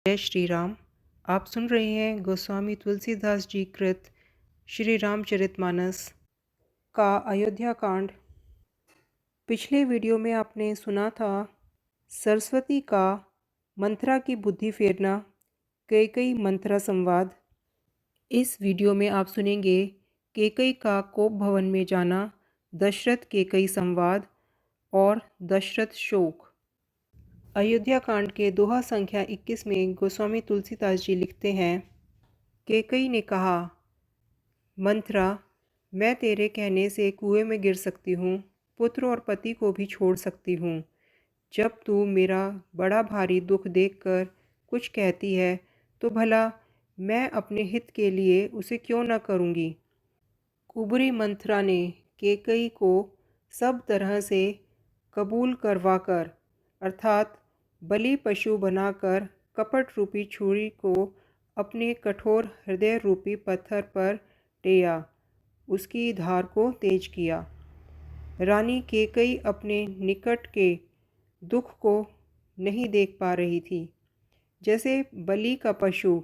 जय श्री राम। आप सुन रहे हैं गोस्वामी तुलसीदास जी कृत श्री रामचरितमानस का अयोध्या कांड। पिछले वीडियो में आपने सुना था सरस्वती का मंथरा की बुद्धि फेरना, कैकई मंथरा संवाद। इस वीडियो में आप सुनेंगे कैकई का कोप भवन में जाना, दशरथ कैकई संवाद और दशरथ शोक। अयोध्या कांड के दोहा संख्या 21 में गोस्वामी तुलसीदास जी लिखते हैं, कैकई ने कहा, मंथरा, मैं तेरे कहने से कुएं में गिर सकती हूँ, पुत्र और पति को भी छोड़ सकती हूँ। जब तू मेरा बड़ा भारी दुख देखकर कुछ कहती है तो भला मैं अपने हित के लिए उसे क्यों न करूँगी। कुबरी मंथरा ने कैकई को सब तरह से कबूल करवाकर अर्थात बलि पशु बनाकर कपट रूपी छुरी को अपने कठोर हृदय रूपी पत्थर पर टेया, उसकी धार को तेज किया। रानी कैकई अपने निकट के दुख को नहीं देख पा रही थी। जैसे बलि का पशु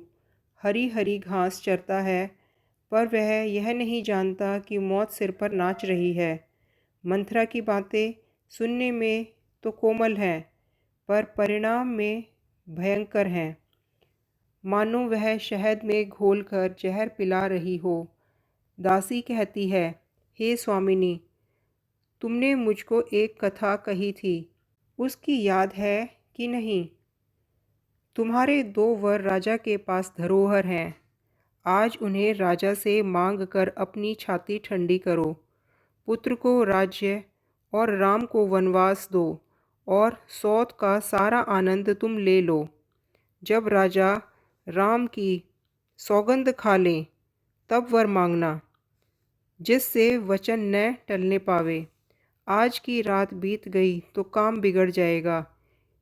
हरी हरी घास चरता है, पर वह यह नहीं जानता कि मौत सिर पर नाच रही है। मंथरा की बातें सुनने में तो कोमल हैं, पर परिणाम में भयंकर हैं। मानो वह शहद में घोलकर जहर पिला रही हो। दासी कहती है, हे स्वामिनी, तुमने मुझको एक कथा कही थी, उसकी याद है कि नहीं? तुम्हारे 2 वर राजा के पास धरोहर हैं, आज उन्हें राजा से मांग कर अपनी छाती ठंडी करो। पुत्र को राज्य और राम को वनवास दो और सौत का सारा आनंद तुम ले लो। जब राजा राम की सौगंध खा लें तब वर मांगना, जिससे वचन न टलने पावे। आज की रात बीत गई तो काम बिगड़ जाएगा।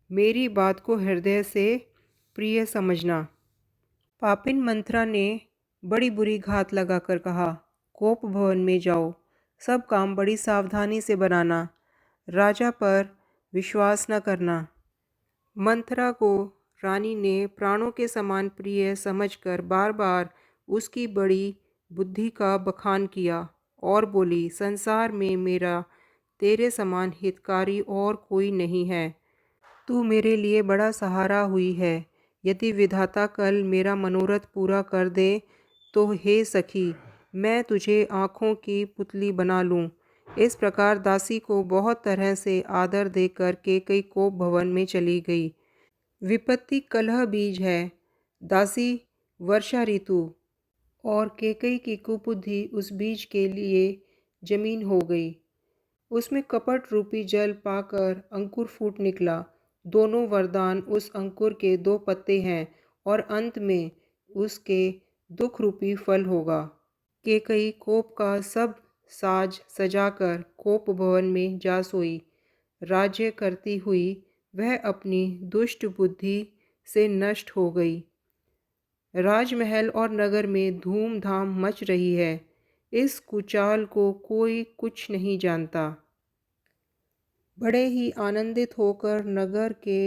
मेरी बात को हृदय से प्रिय समझना। पापिन मंथरा ने बड़ी बुरी घात लगाकर कहा, कोप भवन में जाओ, सब काम बड़ी सावधानी से बनाना, राजा पर विश्वास न करना। मंथरा को रानी ने प्राणों के समान प्रिय समझकर बार बार उसकी बड़ी बुद्धि का बखान किया और बोली, संसार में मेरा तेरे समान हितकारी और कोई नहीं है। तू मेरे लिए बड़ा सहारा हुई है। यदि विधाता कल मेरा मनोरथ पूरा कर दे तो हे सखी, मैं तुझे आँखों की पुतली बना लूँ। इस प्रकार दासी को बहुत तरह से आदर देकर कैकई कोप भवन में चली गई। विपत्ति कलह बीज है, दासी वर्षा ऋतु, और कैकई की कुबुद्धि उस बीज के लिए जमीन हो गई। उसमें कपट रूपी जल पाकर अंकुर फूट निकला। दोनों वरदान उस अंकुर के 2 पत्ते हैं और अंत में उसके दुख रूपी फल होगा। कैकई कोप का सब साज सजाकर कोप भवन में जा सोई। राज्य करती हुई वह अपनी दुष्ट बुद्धि से नष्ट हो गई। राजमहल और नगर में धूमधाम मच रही है। इस कुचाल को कोई कुछ नहीं जानता। बड़े ही आनंदित होकर नगर के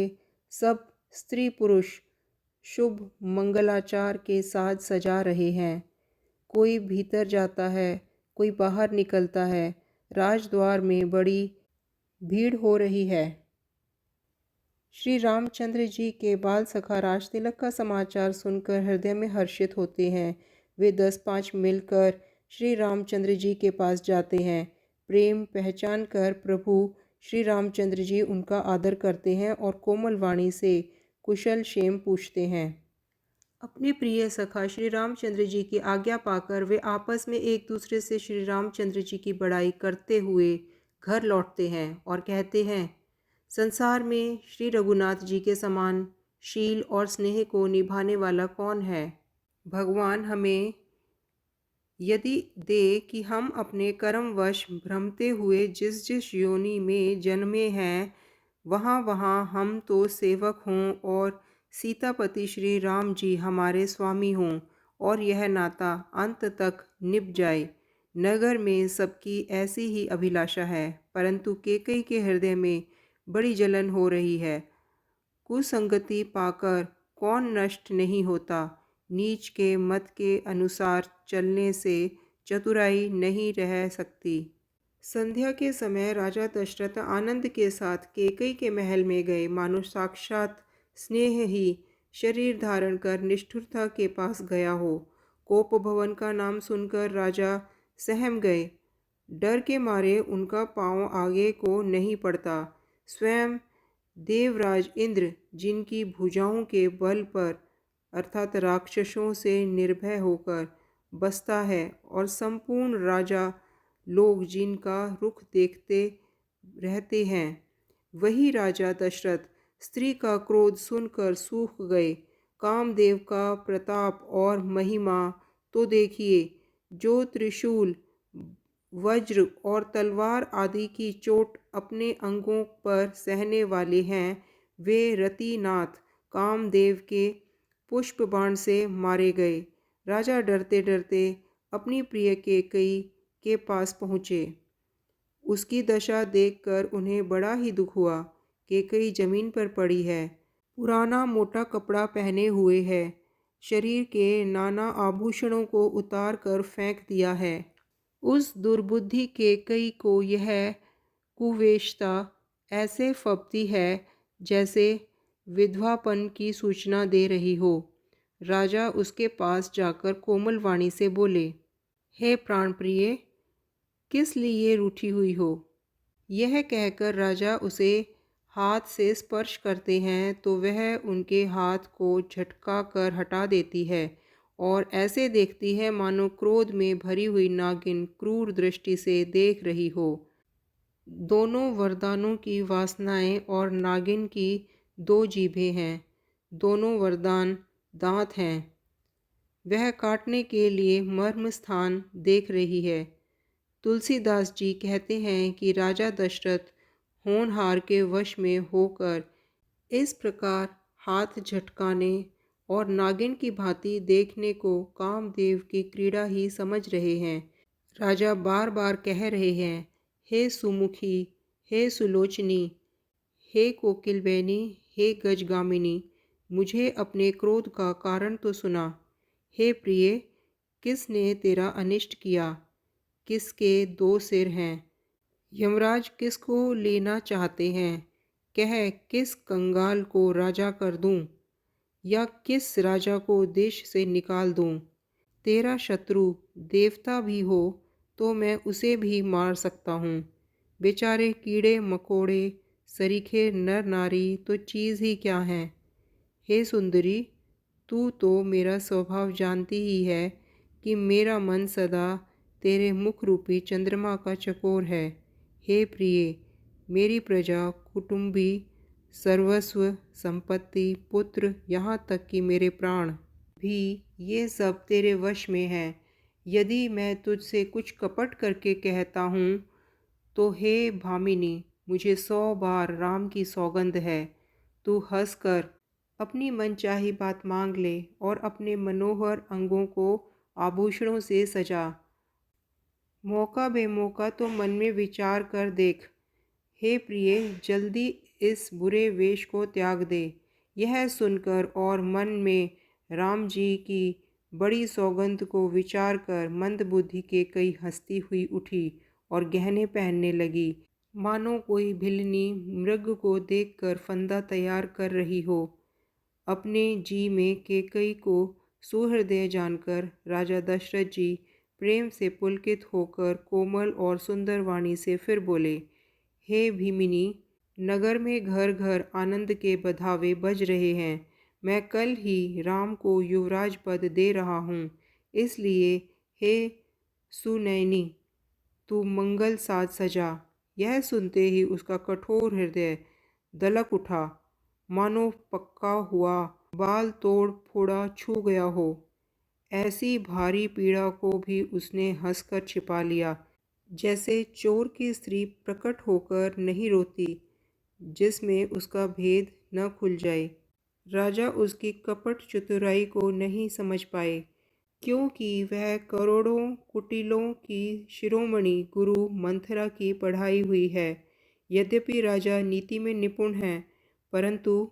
सब स्त्री पुरुष शुभ मंगलाचार के साज सजा रहे हैं। कोई भीतर जाता है, कोई बाहर निकलता है। राजद्वार में बड़ी भीड़ हो रही है। श्री रामचंद्र जी के बाल सखा राज तिलक का समाचार सुनकर हृदय में हर्षित होते हैं। वे 10-5 मिलकर श्री रामचंद्र जी के पास जाते हैं। प्रेम पहचान कर प्रभु श्री रामचंद्र जी उनका आदर करते हैं और कोमल वाणी से कुशल क्षेम पूछते हैं। अपने प्रिय सखा श्री रामचंद्र जी की आज्ञा पाकर वे आपस में एक दूसरे से श्री रामचंद्र जी की बड़ाई करते हुए घर लौटते हैं और कहते हैं, संसार में श्री रघुनाथ जी के समान शील और स्नेह को निभाने वाला कौन है। भगवान हमें यदि दे कि हम अपने कर्मवश भ्रमते हुए जिस जिस योनि में जन्मे हैं, वहाँ वहाँ हम तो सेवक हों और सीतापति श्री राम जी हमारे स्वामी हों और यह नाता अंत तक निभ जाए। नगर में सबकी ऐसी ही अभिलाषा है, परंतु कैकई के हृदय में बड़ी जलन हो रही है। कुसंगति पाकर कौन नष्ट नहीं होता। नीच के मत के अनुसार चलने से चतुराई नहीं रह सकती। संध्या के समय राजा दशरथ आनंद के साथ कैकई के महल में गए। मानो साक्षात स्नेह ही शरीर धारण कर निष्ठुरता के पास गया हो। कोप भवन का नाम सुनकर राजा सहम गए। डर के मारे उनका पांव आगे को नहीं पड़ता। स्वयं देवराज इंद्र, जिनकी भुजाओं के बल पर अर्थात राक्षसों से निर्भय होकर बसता है, और संपूर्ण राजा लोग जिनका रुख देखते रहते हैं, वही राजा दशरथ स्त्री का क्रोध सुनकर सूख गए। कामदेव का प्रताप और महिमा तो देखिए, जो त्रिशूल, वज्र और तलवार आदि की चोट अपने अंगों पर सहने वाले हैं, वे रतिनाथ कामदेव के पुष्प बाण से मारे गए। राजा डरते डरते अपनी प्रिय कैकेयी के पास पहुँचे। उसकी दशा देखकर उन्हें बड़ा ही दुख हुआ। कैकेयी जमीन पर पड़ी है, पुराना मोटा कपड़ा पहने हुए है, शरीर के नाना आभूषणों को उतार कर फेंक दिया है। उस दुर्बुद्धि कैकेयी को यह कुवेश्ता ऐसे फबती है जैसे विधवापन की सूचना दे रही हो। राजा उसके पास जाकर कोमल वाणी से बोले, हे प्राण प्रिय, किस लिए रूठी हुई हो। यह कहकर राजा उसे हाथ से स्पर्श करते हैं तो वह उनके हाथ को झटका कर हटा देती है और ऐसे देखती है मानो क्रोध में भरी हुई नागिन क्रूर दृष्टि से देख रही हो। दोनों वरदानों की वासनाएं और नागिन की दो जीभें हैं, दोनों वरदान दांत हैं। वह काटने के लिए मर्म स्थान देख रही है। तुलसीदास जी कहते हैं कि राजा दशरथ होनहार के वश में होकर इस प्रकार हाथ झटकाने और नागिन की भांति देखने को कामदेव की क्रीड़ा ही समझ रहे हैं। राजा बार बार कह रहे हैं, हे सुमुखी, हे सुलोचनी, हे कोकिलबेनी, हे गजगामिनी, मुझे अपने क्रोध का कारण तो सुना। हे प्रिय, किसने तेरा अनिष्ट किया? किसके दो सिर हैं? यमराज किसको लेना चाहते हैं? कह, किस कंगाल को राजा कर दूं, या किस राजा को देश से निकाल दूं? तेरा शत्रु देवता भी हो तो मैं उसे भी मार सकता हूँ। बेचारे कीड़े मकोड़े, सरीखे नर नारी तो चीज़ ही क्या हैं। हे सुंदरी, तू तो मेरा स्वभाव जानती ही है कि मेरा मन सदा तेरे मुख रूपी चंद्रमा का चकोर है। हे प्रिय, मेरी प्रजा, कुटुंबी, सर्वस्व, संपत्ति, पुत्र, यहाँ तक कि मेरे प्राण भी, ये सब तेरे वश में हैं। यदि मैं तुझसे कुछ कपट करके कहता हूँ तो हे भामिनी, मुझे 100 बार राम की सौगंध है, तू हंसकर अपनी मनचाही बात मांग ले और अपने मनोहर अंगों को आभूषणों से सजा। मौका बेमौका तो मन में विचार कर देख। हे प्रिय, जल्दी इस बुरे वेश को त्याग दे। यह सुनकर और मन में राम जी की बड़ी सौगंध को विचार कर मंदबुद्धि कैकेयी हंसती हुई उठी और गहने पहनने लगी, मानो कोई भिलनी मृग को देखकर फंदा तैयार कर रही हो। अपने जी में कैकेयी को सुहृदय जानकर राजा दशरथ जी प्रेम से पुलकित होकर कोमल और सुंदर वाणी से फिर बोले, हे भीमिनी, नगर में घर घर आनंद के बधावे बज रहे हैं। मैं कल ही राम को युवराज पद दे रहा हूँ, इसलिए हे सुनयनी, तू मंगल साज सजा। यह सुनते ही उसका कठोर हृदय दलक उठा, मानो पक्का हुआ बाल तोड़ फोड़ा छू गया हो। ऐसी भारी पीड़ा को भी उसने हंसकर छिपा लिया, जैसे चोर की स्त्री प्रकट होकर नहीं रोती जिसमें उसका भेद न खुल जाए। राजा उसकी कपट चतुराई को नहीं समझ पाए, क्योंकि वह करोड़ों कुटिलों की शिरोमणि गुरु मंथरा की पढ़ाई हुई है। यद्यपि राजा नीति में निपुण हैं, परंतु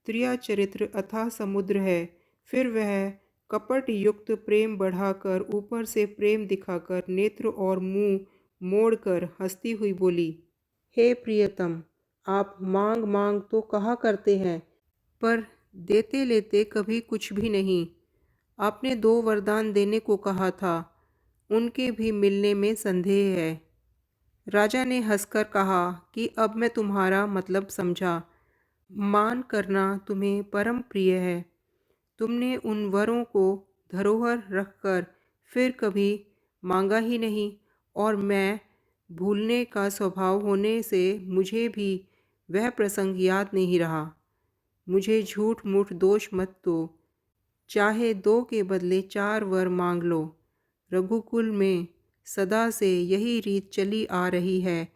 त्रिया चरित्र अथाह समुद्र है। फिर वह कपट युक्त प्रेम बढ़ाकर ऊपर से प्रेम दिखाकर नेत्र और मुंह मोड़कर हंसती हुई बोली, हे प्रियतम, आप मांग मांग तो कहा करते हैं, पर देते लेते कभी कुछ भी नहीं। आपने 2 वरदान देने को कहा था, उनके भी मिलने में संदेह है। राजा ने हंसकर कहा कि अब मैं तुम्हारा मतलब समझा। मान करना तुम्हें परम प्रिय है। तुमने उन वरों को धरोहर रखकर फिर कभी मांगा ही नहीं, और मैं भूलने का स्वभाव होने से मुझे भी वह प्रसंग याद नहीं रहा। मुझे झूठ मूठ दोष मत दो। चाहे 2 के बदले 4 वर मांग लो। रघुकुल में सदा से यही रीत चली आ रही है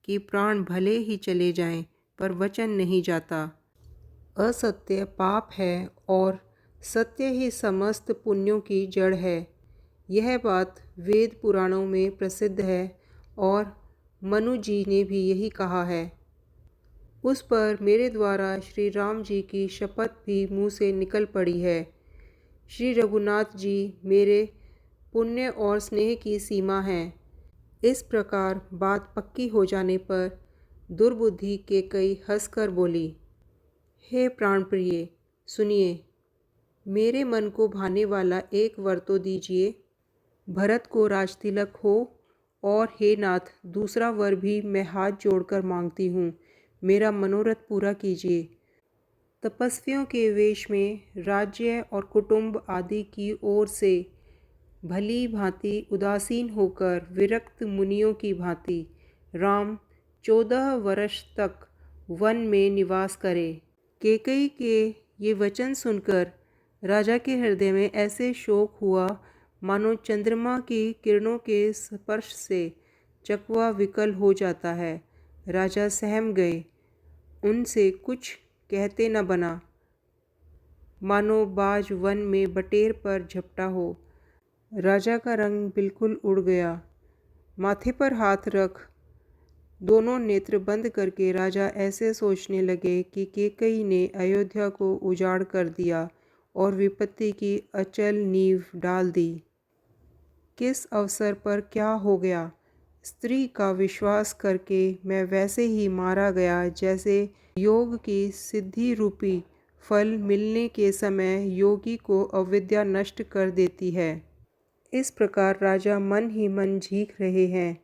कि प्राण भले ही चले जाएं, पर वचन नहीं जाता। असत्य पाप है और सत्य ही समस्त पुण्यों की जड़ है। यह बात वेद पुराणों में प्रसिद्ध है और मनु जी ने भी यही कहा है। उस पर मेरे द्वारा श्री राम जी की शपथ भी मुँह से निकल पड़ी है। श्री रघुनाथ जी मेरे पुण्य और स्नेह की सीमा हैं। इस प्रकार बात पक्की हो जाने पर दुर्बुद्धि कैकेयी हंसकर बोली, हे प्राणप्रिय, सुनिए, मेरे मन को भाने वाला एक वर तो दीजिए। भरत को राजतिलक हो, और हे नाथ, दूसरा वर भी मैं हाथ जोड़कर मांगती हूँ, मेरा मनोरथ पूरा कीजिए। तपस्वियों के वेश में राज्य और कुटुंब आदि की ओर से भली भांति उदासीन होकर विरक्त मुनियों की भांति राम 14 वर्ष तक वन में निवास करे। कैकेयी के ये वचन सुनकर राजा के हृदय में ऐसे शोक हुआ मानो चंद्रमा की किरणों के स्पर्श से चकवा विकल हो जाता है। राजा सहम गए, उनसे कुछ कहते न बना, मानो बाज वन में बटेर पर झपटा हो। राजा का रंग बिल्कुल उड़ गया। माथे पर हाथ रख दोनों नेत्र बंद करके राजा ऐसे सोचने लगे कि कैकेयी ने अयोध्या को उजाड़ कर दिया और विपत्ति की अचल नींव डाल दी। किस अवसर पर क्या हो गया? स्त्री का विश्वास करके मैं वैसे ही मारा गया जैसे योग की सिद्धि रूपी फल मिलने के समय योगी को अविद्या नष्ट कर देती है। इस प्रकार राजा मन ही मन झींक रहे हैं।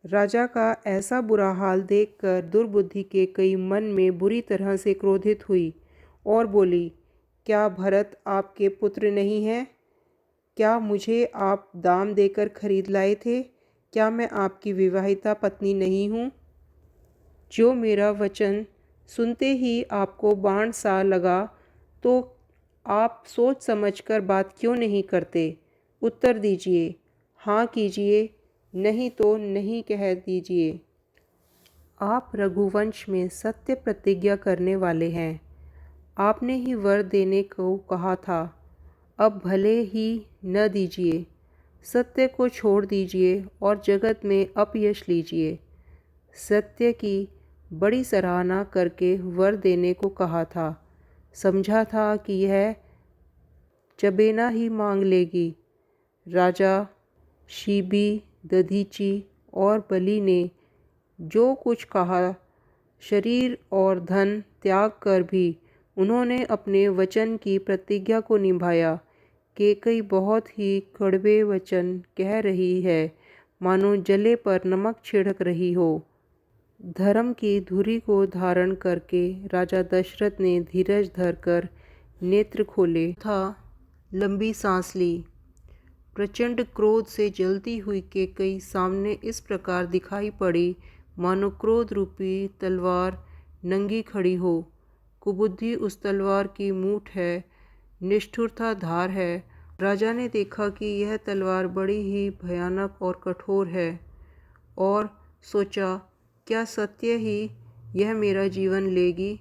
राजा का ऐसा बुरा हाल देखकर दुर्बुद्धि कैकेयी मन में बुरी तरह से क्रोधित हुई और बोली, क्या भरत आपके पुत्र नहीं हैं? क्या मुझे आप दाम देकर खरीद लाए थे? क्या मैं आपकी विवाहिता पत्नी नहीं हूँ? जो मेरा वचन सुनते ही आपको बाण सा लगा, तो आप सोच समझकर बात क्यों नहीं करते? उत्तर दीजिए, हाँ कीजिए, नहीं तो नहीं कह दीजिए। आप रघुवंश में सत्य प्रतिज्ञा करने वाले हैं। आपने ही वर देने को कहा था, अब भले ही न दीजिए। सत्य को छोड़ दीजिए और जगत में अपयश लीजिए। सत्य की बड़ी सराहना करके वर देने को कहा था। समझा था कि यह चबेना ही मांग लेगी। राजा शिबी, दधीची और बलि ने जो कुछ कहा, शरीर और धन त्याग कर भी उन्होंने अपने वचन की प्रतिज्ञा को निभाया। कैकेयी बहुत ही कड़वे वचन कह रही है, मानो जले पर नमक छिड़क रही हो। धर्म की धुरी को धारण करके राजा दशरथ ने धीरज धरकर नेत्र खोले था, लंबी सांस ली। प्रचंड क्रोध से जलती हुई कैकेयी सामने इस प्रकार दिखाई पड़ी मानो क्रोध रूपी तलवार नंगी खड़ी हो। कुबुद्धि उस तलवार की मूठ है, निष्ठुरता धार है। राजा ने देखा कि यह तलवार बड़ी ही भयानक और कठोर है और सोचा, क्या सत्य ही यह मेरा जीवन लेगी?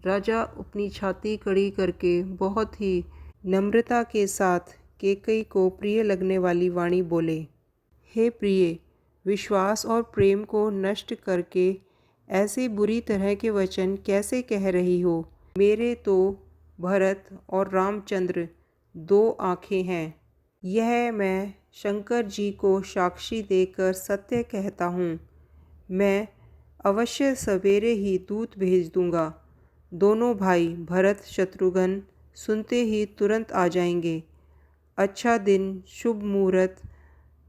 राजा अपनी छाती कड़ी करके बहुत ही नम्रता के साथ कैकेयी को प्रिय लगने वाली वाणी बोले, हे प्रिय, विश्वास और प्रेम को नष्ट करके ऐसे बुरी तरह के वचन कैसे कह रही हो? मेरे तो भरत और रामचंद्र दो आँखें हैं। यह मैं शंकर जी को साक्षी देकर सत्य कहता हूँ। मैं अवश्य सवेरे ही दूत भेज दूँगा। दोनों भाई भरत शत्रुघ्न सुनते ही तुरंत आ जाएंगे। अच्छा दिन, शुभ मुहूर्त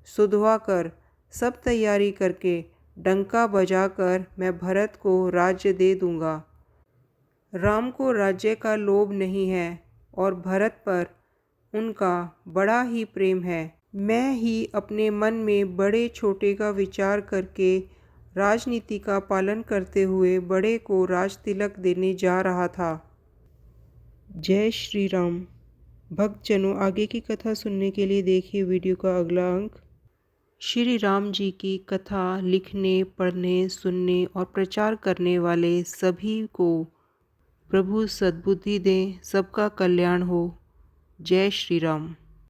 सुधवा कर सब तैयारी करके डंका बजाकर मैं भरत को राज्य दे दूँगा। राम को राज्य का लोभ नहीं है और भरत पर उनका बड़ा ही प्रेम है। मैं ही अपने मन में बड़े छोटे का विचार करके राजनीति का पालन करते हुए बड़े को राज तिलक देने जा रहा था। जय श्री राम। भक्तजनों, आगे की कथा सुनने के लिए देखिए वीडियो का अगला अंक। श्री राम जी की कथा लिखने, पढ़ने, सुनने और प्रचार करने वाले सभी को प्रभु सद्बुद्धि दें, सबका कल्याण हो। जय श्री राम।